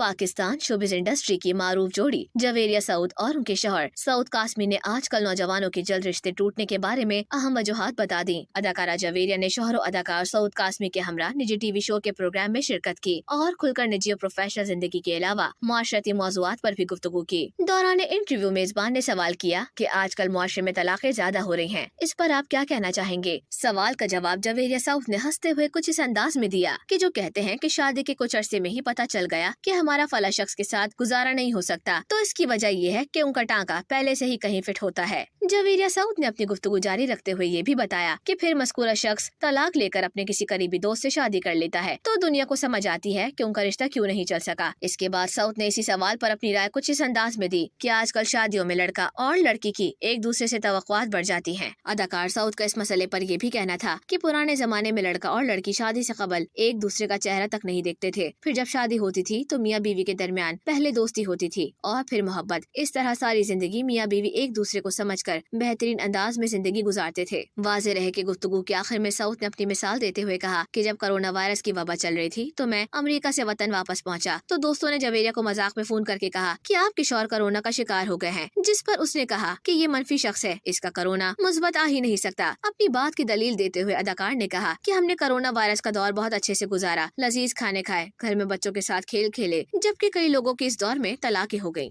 Pakistan showbiz industry की मारूफ जोड़ी जवेरिया सऊद और उनके शौहर सऊद कासमी ने आजकल नौजवानों के जल्द रिश्ते टूटने के बारे में अहम वजूहात बता दी। अदाकारा जवेरिया ने शौहर अदाकार सऊद कासमी के हमरा निजी टीवी शो के प्रोग्राम में शिरकत की और खुलकर निजी और प्रोफेशनल जिंदगी के अलावा मुआशरती मौज़ूआत पर भी गुफ्तगू की। दौरान इंटरव्यू मेजबान ने सवाल किया कि आजकल मुआशरे में तलाक़ें ज्यादा हो रही हैं, इस पर आप क्या कहना चाहेंगे। सवाल का जवाब जवेरिया सऊद ने हंसते हुए कुछ इस अंदाज में दिया कि जो कहते हैं कि शादी के कुछ अरसे में ही पता चल गया कि हमारा फला शख्स के साथ गुजारा नहीं हो सकता, तो इसकी वजह ये है कि उनका टांका पहले से ही कहीं फिट होता है। जवेरिया सऊद ने अपनी गुफ्तगू जारी रखते हुए ये भी बताया कि फिर मज़कूरा शख्स तलाक लेकर अपने किसी करीबी दोस्त से शादी कर लेता है तो दुनिया को समझ आती है कि उनका रिश्ता क्यों नहीं चल सका। इसके बाद सऊद ने इसी सवाल पर अपनी राय कुछ इस अंदाज में दी कि आजकल शादियों में लड़का और लड़की की एक दूसरे से तवक्कुआत बढ़ जाती हैं। अदाकार सऊद का इस मसले पर यह भी कहना था कि पुराने जमाने में लड़का और लड़की शादी से कबल एक दूसरे का चेहरा तक नहीं देखते थे, फिर जब शादी होती थी तो मियाँ बीवी के दरमियान पहले दोस्ती होती थी और फिर मोहब्बत। इस तरह सारी जिंदगी मियाँ बीवी एक दूसरे को समझकर बेहतरीन अंदाज में जिंदगी गुजारते थे। वाज़े रहे कि गुफ्तगू के आखिर में सऊद ने अपनी मिसाल देते हुए कहा कि जब कोरोना वायरस की वबा चल रही थी तो मैं अमेरिका से वतन वापस पहुंचा तो दोस्तों ने जवेरिया को मजाक में फोन करके कहा कि आपके शौहर कोरोना का शिकार हो गए हैं, जिस पर उसने कहा कि ये मनफी शख्स है, इसका कोरोना मुस्बत आ ही नहीं सकता। अपनी बात की दलील देते हुए अदाकार ने कहा कि हमने कोरोना वायरस का दौर बहुत अच्छे से गुजारा, लजीज खाने खाए, घर में बच्चों के साथ खेल खेले, जबकि कई लोगों की इस दौर में तलाकें हो गयी।